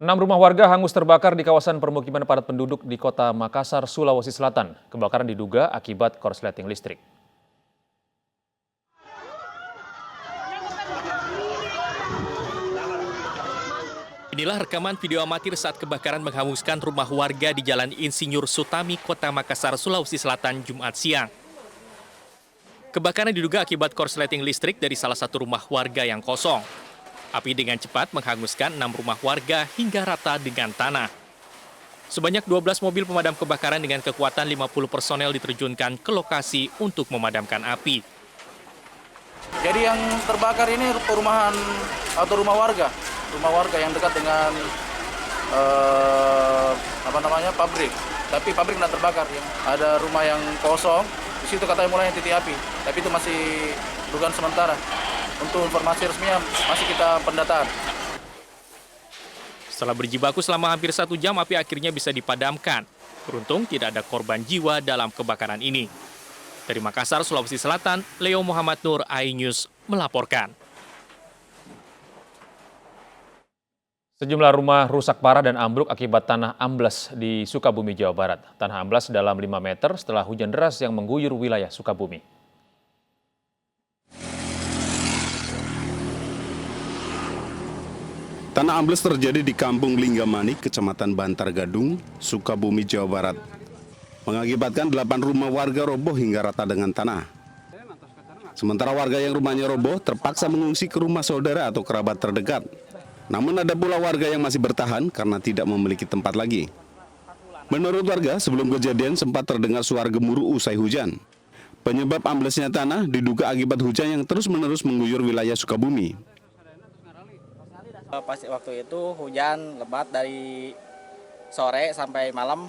6 rumah warga hangus terbakar di kawasan permukiman padat penduduk di Kota Makassar, Sulawesi Selatan. Kebakaran diduga akibat korsleting listrik. Inilah rekaman video amatir saat kebakaran menghanguskan rumah warga di Jalan Insinyur Sutami, Kota Makassar, Sulawesi Selatan, Jumat siang. Kebakaran diduga akibat korsleting listrik dari salah satu rumah warga yang kosong. Api dengan cepat menghanguskan 6 rumah warga hingga rata dengan tanah. Sebanyak 12 mobil pemadam kebakaran dengan kekuatan 50 personel diterjunkan ke lokasi untuk memadamkan api. Jadi yang terbakar ini perumahan atau rumah warga yang dekat dengan pabrik. Tapi pabrik tidak terbakar ya. Ada rumah yang kosong, di situ katanya mulai titik api. Tapi itu masih dugaan sementara. Untuk informasi resminya masih kita pendataan. Setelah berjibaku selama hampir 1 jam, api akhirnya bisa dipadamkan. Beruntung tidak ada korban jiwa dalam kebakaran ini. Dari Makassar, Sulawesi Selatan, Leo Muhammad Nur, iNews melaporkan. Sejumlah rumah rusak parah dan ambruk akibat tanah amblas di Sukabumi, Jawa Barat. Tanah amblas dalam 5 meter setelah hujan deras yang mengguyur wilayah Sukabumi. Tanah ambles terjadi di Kampung Linggamanik, Kecamatan Bantar Gadung, Sukabumi, Jawa Barat. Mengakibatkan 8 rumah warga roboh hingga rata dengan tanah. Sementara warga yang rumahnya roboh terpaksa mengungsi ke rumah saudara atau kerabat terdekat. Namun ada pula warga yang masih bertahan karena tidak memiliki tempat lagi. Menurut warga, sebelum kejadian sempat terdengar suara gemuruh usai hujan. Penyebab amblesnya tanah diduga akibat hujan yang terus-menerus mengguyur wilayah Sukabumi. Pas waktu itu hujan lebat dari sore sampai malam,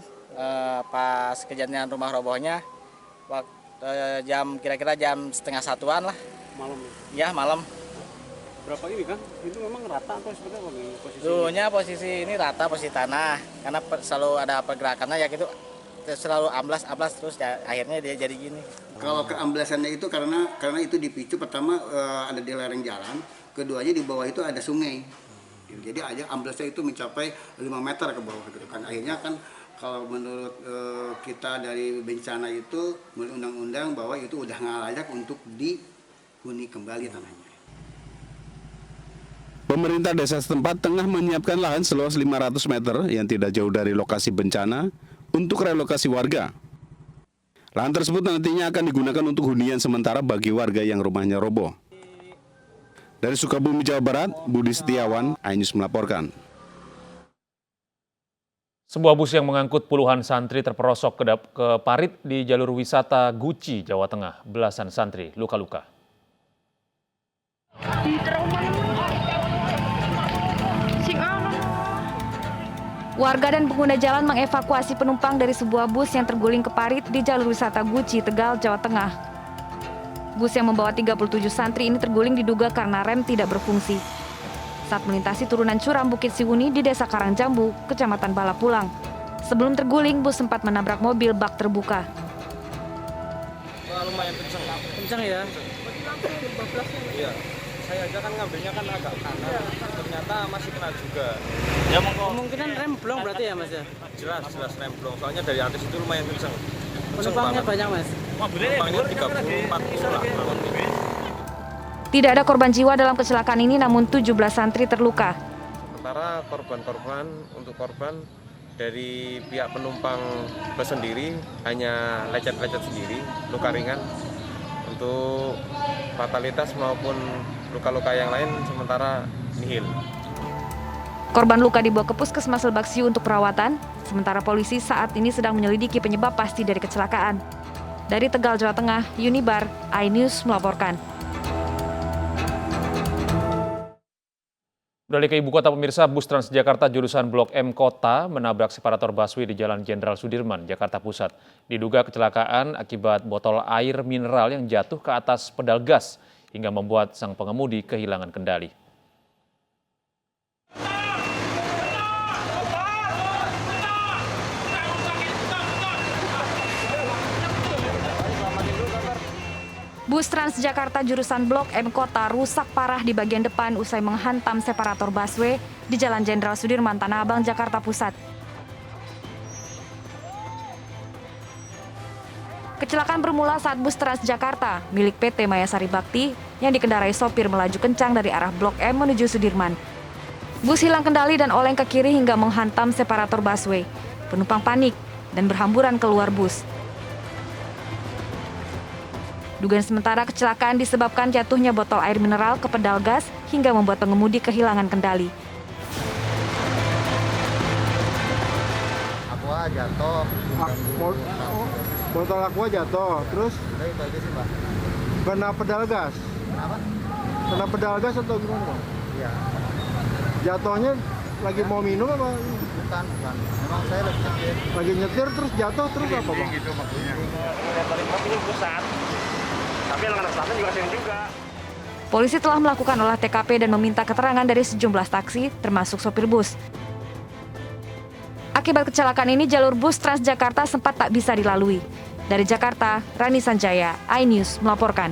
pas kejadian rumah robohnya kira-kira jam setengah satuan lah. Malam? Ya malam. Berapa ini kan? Itu memang rata atau seperti apa posisi? Dulunya posisi ini rata, posisi tanah, karena selalu ada pergerakannya ya gitu, selalu amblas terus ya, akhirnya dia jadi gini. Kalau keamblasannya itu karena itu dipicu, pertama ada di lereng jalan, keduanya di bawah itu ada sungai. Jadi aja amblasnya itu mencapai 5 meter ke bawah gitu kan. Akhirnya kan kalau menurut kita dari bencana itu, menurut undang-undang bahwa itu udah nggak layak untuk dihuni kembali tanahnya. Pemerintah desa setempat tengah menyiapkan lahan seluas 500 meter yang tidak jauh dari lokasi bencana untuk relokasi warga. Lahan tersebut nantinya akan digunakan untuk hunian sementara bagi warga yang rumahnya roboh. Dari Sukabumi, Jawa Barat, Budi Setiawan, iNews melaporkan. Sebuah bus yang mengangkut puluhan santri terperosok ke parit di jalur wisata Guci, Jawa Tengah. Belasan santri luka-luka. Warga dan pengguna jalan mengevakuasi penumpang dari sebuah bus yang terguling ke parit di jalur wisata Guci, Tegal, Jawa Tengah. Bus yang membawa 37 santri ini terguling diduga karena rem tidak berfungsi saat melintasi turunan curam Bukit Siwuni di Desa Karangjambu, Kecamatan Balapulang. Sebelum terguling, bus sempat menabrak mobil bak terbuka. Lumayan kencang ya. Iya. Saya aja kan ngambilnya kan agak kanan, ternyata masih kena juga. Ya Kemungkinan rem blong berarti ya Mas ya? Jelas rem blong, soalnya dari atas itu lumayan kencang. Penumpangnya banyak Mas. Penumpangnya 34 lah. Tidak ada korban jiwa dalam kecelakaan ini, namun 17 santri terluka. Sementara untuk korban dari pihak penumpang bus sendiri hanya lecet-lecet sendiri, luka ringan. Untuk fatalitas maupun luka-luka yang lain sementara nihil. Korban luka dibawa ke Puskesmas Lebak Siu untuk perawatan, sementara polisi saat ini sedang menyelidiki penyebab pasti dari kecelakaan. Dari Tegal, Jawa Tengah, Yunibar, iNews melaporkan. Beralih ke ibu kota pemirsa, bus Transjakarta jurusan Blok M Kota menabrak separator busway di Jalan Jenderal Sudirman, Jakarta Pusat. Diduga kecelakaan akibat botol air mineral yang jatuh ke atas pedal gas hingga membuat sang pengemudi kehilangan kendali. Bus Transjakarta jurusan Blok M Kota rusak parah di bagian depan usai menghantam separator busway di Jalan Jenderal Sudirman, Tanah Abang, Jakarta Pusat. Kecelakaan bermula saat bus Transjakarta milik PT Mayasari Bakti yang dikendarai sopir melaju kencang dari arah Blok M menuju Sudirman. Bus hilang kendali dan oleng ke kiri hingga menghantam separator busway. Penumpang panik dan berhamburan keluar bus. Dugaan sementara kecelakaan disebabkan jatuhnya botol air mineral ke pedal gas hingga membuat pengemudi kehilangan kendali. Aqua jatuh. Botol aqua jatuh, terus Udah itu aja sih, Mbak. kena pedal gas. Kenapa? Kena pedal gas atau gimana, Bang? Iya. Jatuhnya lagi mau minum apa? Bukan. Memang saya lagi nyetir. Lagi nyetir terus jatuh terus apa, Bang? Gitu maksudnya. Tapi yang selatan juga sering juga. Polisi telah melakukan olah TKP dan meminta keterangan dari sejumlah saksi, termasuk sopir bus. Akibat kecelakaan ini, jalur bus Transjakarta sempat tak bisa dilalui. Dari Jakarta, Rani Sanjaya, iNews melaporkan.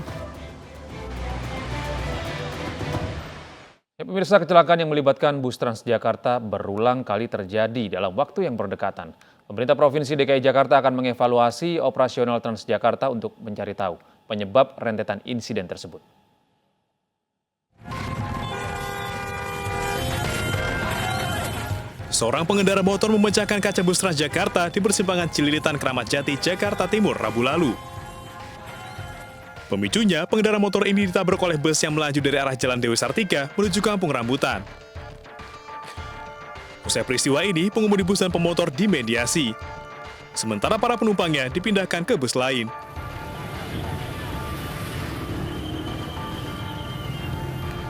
Ya, pemirsa, kecelakaan yang melibatkan bus Transjakarta berulang kali terjadi dalam waktu yang berdekatan. Pemerintah Provinsi DKI Jakarta akan mengevaluasi operasional Transjakarta untuk mencari tahu penyebab rentetan insiden tersebut. Seorang pengendara motor memecahkan kaca bus Transjakarta di persimpangan Cililitan Kramat Jati, Jakarta Timur, Rabu lalu. Pemicunya, pengendara motor ini ditabrak oleh bus yang melaju dari arah Jalan Dewi Sartika menuju Kampung Rambutan. Usai peristiwa ini, pengemudi bus dan pemotor dimediasi. Sementara para penumpangnya dipindahkan ke bus lain.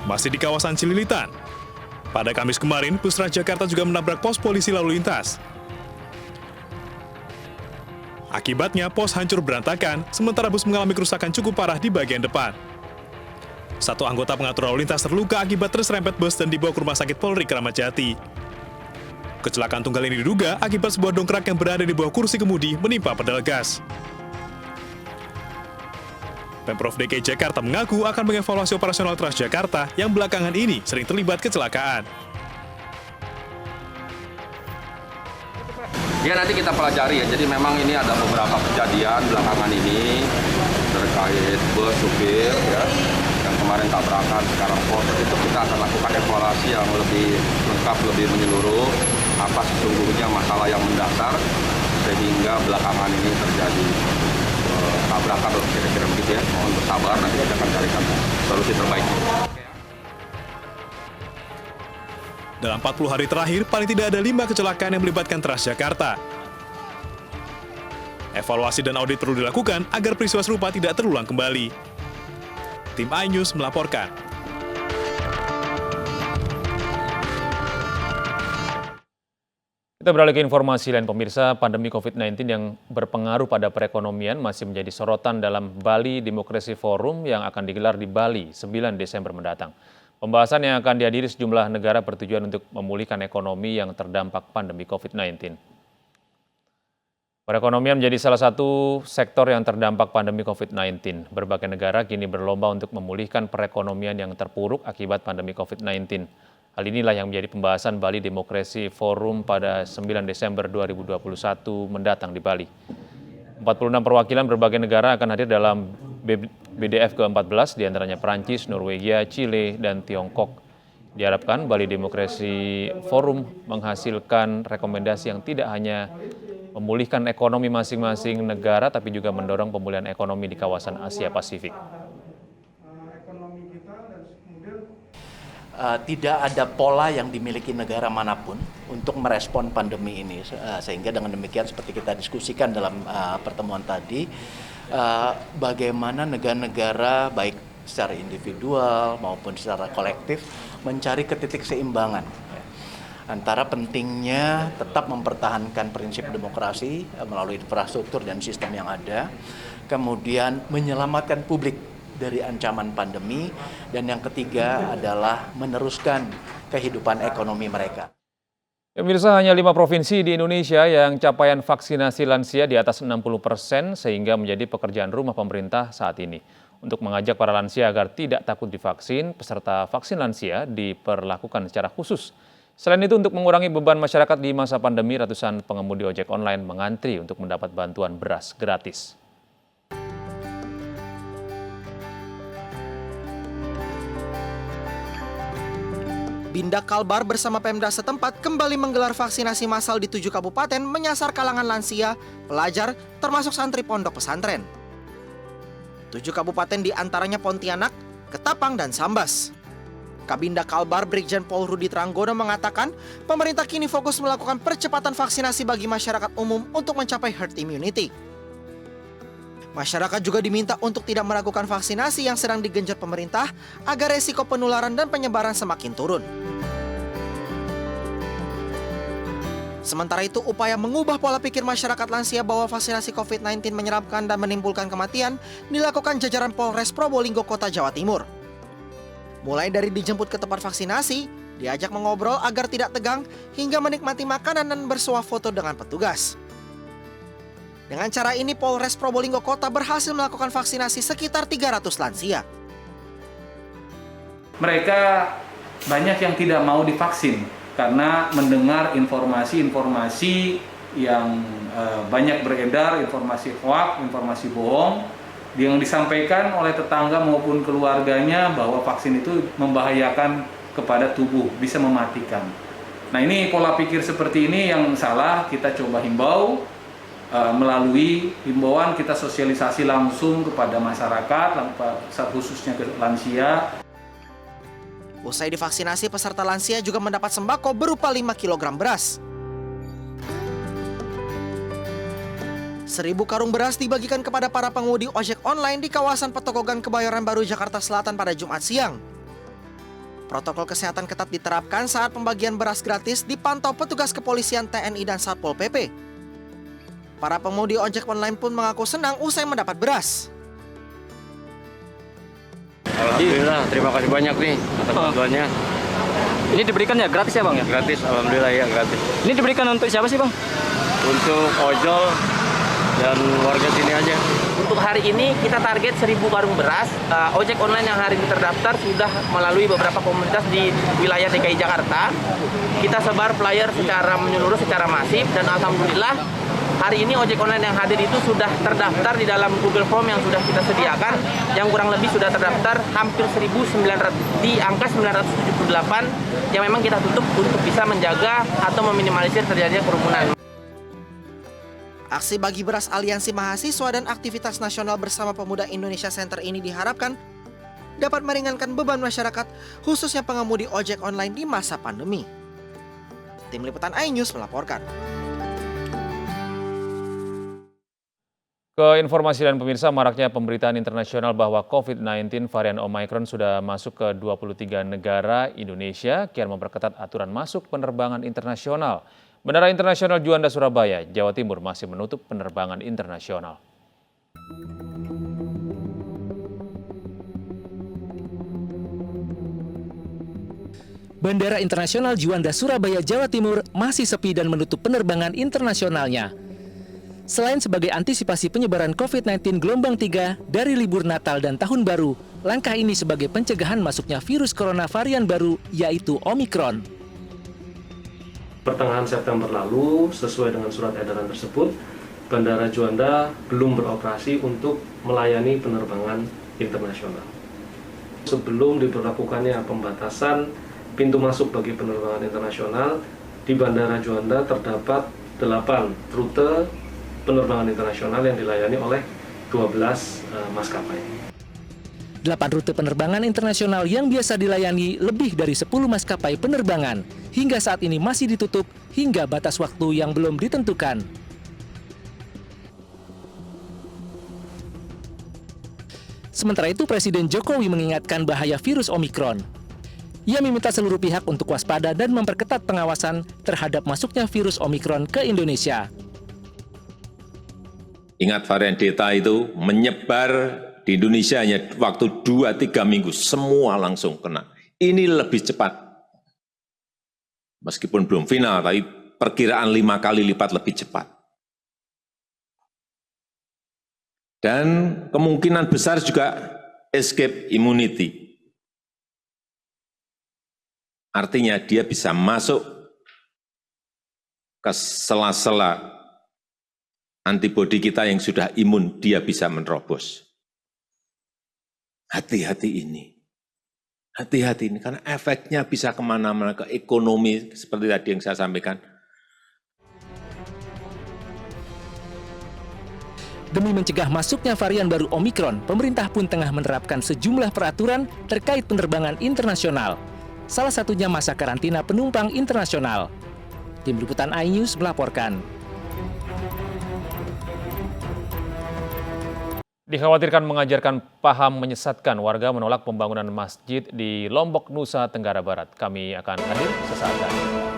Masih di kawasan Cililitan, pada Kamis kemarin, bus Transjakarta juga menabrak pos polisi lalu lintas. Akibatnya, pos hancur berantakan, sementara bus mengalami kerusakan cukup parah di bagian depan. Satu anggota pengatur lalu lintas terluka akibat terserempet bus dan dibawa ke Rumah Sakit Polri Kramat Jati. Kecelakaan tunggal ini diduga akibat sebuah dongkrak yang berada di bawah kursi kemudi menimpa pedal gas. Pemprov DKI Jakarta mengaku akan mengevaluasi operasional Transjakarta yang belakangan ini sering terlibat kecelakaan. Ya nanti kita pelajari ya, jadi memang ini ada beberapa kejadian belakangan ini terkait bus supir ya, yang kemarin tabrakan sekarang foto itu kita akan lakukan evaluasi yang lebih lengkap, lebih menyeluruh, apa sesungguhnya masalah yang mendasar sehingga belakangan ini terjadi tabrakan atau kira-kira begitu ya. Mohon bersabar, nanti kita akan carikan solusi terbaiknya. Dalam 40 hari terakhir, paling tidak ada 5 kecelakaan yang melibatkan Transjakarta. Evaluasi dan audit perlu dilakukan agar peristiwa serupa tidak terulang kembali. Tim iNews melaporkan. Kita beralih ke informasi lain, pemirsa. Pandemi COVID-19 yang berpengaruh pada perekonomian masih menjadi sorotan dalam Bali Democracy Forum yang akan digelar di Bali 9 Desember mendatang. Pembahasan yang akan dihadiri sejumlah negara bertujuan untuk memulihkan ekonomi yang terdampak pandemi COVID-19. Perekonomian menjadi salah satu sektor yang terdampak pandemi COVID-19. Berbagai negara kini berlomba untuk memulihkan perekonomian yang terpuruk akibat pandemi COVID-19. Hal inilah yang menjadi pembahasan Bali Democracy Forum pada 9 Desember 2021 mendatang di Bali. 46 perwakilan berbagai negara akan hadir dalam BDF ke-14, diantaranya Prancis, Norwegia, Chile, dan Tiongkok. Diharapkan Bali Democracy Forum menghasilkan rekomendasi yang tidak hanya memulihkan ekonomi masing-masing negara, tapi juga mendorong pemulihan ekonomi di kawasan Asia Pasifik. Tidak ada pola yang dimiliki negara manapun untuk merespon pandemi ini, sehingga dengan demikian seperti kita diskusikan dalam pertemuan tadi, bagaimana negara-negara baik secara individual maupun secara kolektif mencari ke titik seimbangan antara pentingnya tetap mempertahankan prinsip demokrasi melalui infrastruktur dan sistem yang ada, kemudian menyelamatkan publik dari ancaman pandemi, dan yang ketiga adalah meneruskan kehidupan ekonomi mereka. Pemirsa, hanya 5 provinsi di Indonesia yang capaian vaksinasi lansia di atas 60%, sehingga menjadi pekerjaan rumah pemerintah saat ini. Untuk mengajak para lansia agar tidak takut divaksin, peserta vaksin lansia diperlakukan secara khusus. Selain itu, untuk mengurangi beban masyarakat di masa pandemi, ratusan pengemudi ojek online mengantri untuk mendapat bantuan beras gratis. Bindak Kalbar bersama Pemda setempat kembali menggelar vaksinasi massal di 7 kabupaten menyasar kalangan lansia, pelajar, termasuk santri pondok pesantren. 7 kabupaten diantaranya Pontianak, Ketapang, dan Sambas. Kabinda Kalbar Brigjen Pol Rudi Tranggono mengatakan, pemerintah kini fokus melakukan percepatan vaksinasi bagi masyarakat umum untuk mencapai herd immunity. Masyarakat juga diminta untuk tidak meragukan vaksinasi yang sedang digenjot pemerintah agar resiko penularan dan penyebaran semakin turun. Sementara itu, upaya mengubah pola pikir masyarakat lansia bahwa vaksinasi COVID-19 menyeramkan dan menimbulkan kematian dilakukan jajaran Polres Probolinggo, Kota Jawa Timur. Mulai dari dijemput ke tempat vaksinasi, diajak mengobrol agar tidak tegang, hingga menikmati makanan dan bersuah foto dengan petugas. Dengan cara ini, Polres Probolinggo Kota berhasil melakukan vaksinasi sekitar 300 lansia. Mereka banyak yang tidak mau divaksin karena mendengar informasi-informasi yang banyak beredar, informasi hoaks, informasi bohong, yang disampaikan oleh tetangga maupun keluarganya bahwa vaksin itu membahayakan kepada tubuh, bisa mematikan. Nah, ini pola pikir seperti ini yang salah, kita coba himbau. Melalui himbauan kita sosialisasi langsung kepada masyarakat, khususnya ke lansia. Usai divaksinasi, peserta lansia juga mendapat sembako berupa 5 kg beras. 1.000 karung beras dibagikan kepada para pengemudi ojek online di kawasan Petokogan, Kebayoran Baru, Jakarta Selatan pada Jumat siang. Protokol kesehatan ketat diterapkan saat pembagian beras gratis dipantau petugas kepolisian, TNI, dan Satpol PP. Para pengemudi ojek online pun mengaku senang usai mendapat beras. Alhamdulillah, terima kasih banyak nih atas bantuannya. Ini diberikan ya gratis ya Bang ya? Gratis, alhamdulillah ya gratis. Ini diberikan untuk siapa sih Bang? Untuk ojol dan warga sini aja. Untuk hari ini kita target 1.000 karung beras. Ojek online yang hari ini terdaftar sudah melalui beberapa komunitas di wilayah DKI Jakarta. Kita sebar flyer secara menyeluruh, secara masif, dan alhamdulillah hari ini ojek online yang hadir itu sudah terdaftar di dalam Google Form yang sudah kita sediakan, yang kurang lebih sudah terdaftar hampir 1.900 di angka 978 yang memang kita tutup untuk bisa menjaga atau meminimalisir terjadinya kerumunan. Aksi bagi beras Aliansi Mahasiswa dan Aktivitas Nasional Bersama Pemuda Indonesia Center ini diharapkan dapat meringankan beban masyarakat, khususnya pengemudi ojek online di masa pandemi. Tim Liputan iNews melaporkan. Ke informasi dan pemirsa, maraknya pemberitaan internasional bahwa COVID-19 varian Omicron sudah masuk ke 23 negara, Indonesia kian memperketat aturan masuk penerbangan internasional. Bandara Internasional Juanda Surabaya, Jawa Timur masih menutup penerbangan internasional. Bandara Internasional Juanda Surabaya, Jawa Timur masih sepi dan menutup penerbangan internasionalnya. Selain sebagai antisipasi penyebaran COVID-19 gelombang 3 dari libur Natal dan Tahun Baru, langkah ini sebagai pencegahan masuknya virus corona varian baru, yaitu Omicron. Pertengahan September lalu, sesuai dengan surat edaran tersebut, Bandara Juanda belum beroperasi untuk melayani penerbangan internasional. Sebelum diberlakukannya pembatasan pintu masuk bagi penerbangan internasional, di Bandara Juanda terdapat 8 rute penerbangan internasional yang dilayani oleh 12 maskapai. 8 rute penerbangan internasional yang biasa dilayani lebih dari 10 maskapai penerbangan hingga saat ini masih ditutup hingga batas waktu yang belum ditentukan. Sementara itu, Presiden Jokowi mengingatkan bahaya virus Omicron. Ia meminta seluruh pihak untuk waspada dan memperketat pengawasan terhadap masuknya virus Omicron ke Indonesia. Ingat, varian Delta itu menyebar di Indonesia hanya waktu 2-3 minggu, semua langsung kena. Ini lebih cepat. Meskipun belum final, tapi perkiraan 5 kali lipat lebih cepat. Dan kemungkinan besar juga escape immunity. Artinya dia bisa masuk ke sela-sela antibodi kita yang sudah imun, dia bisa menerobos. Hati-hati ini. Hati-hati ini, karena efeknya bisa kemana-mana, ke ekonomi, seperti tadi yang saya sampaikan. Demi mencegah masuknya varian baru Omikron, pemerintah pun tengah menerapkan sejumlah peraturan terkait penerbangan internasional. Salah satunya masa karantina penumpang internasional. Tim Liputan iNews melaporkan. Dikhawatirkan mengajarkan paham menyesatkan, warga menolak pembangunan masjid di Lombok, Nusa Tenggara Barat. Kami akan hadir sesaat lagi.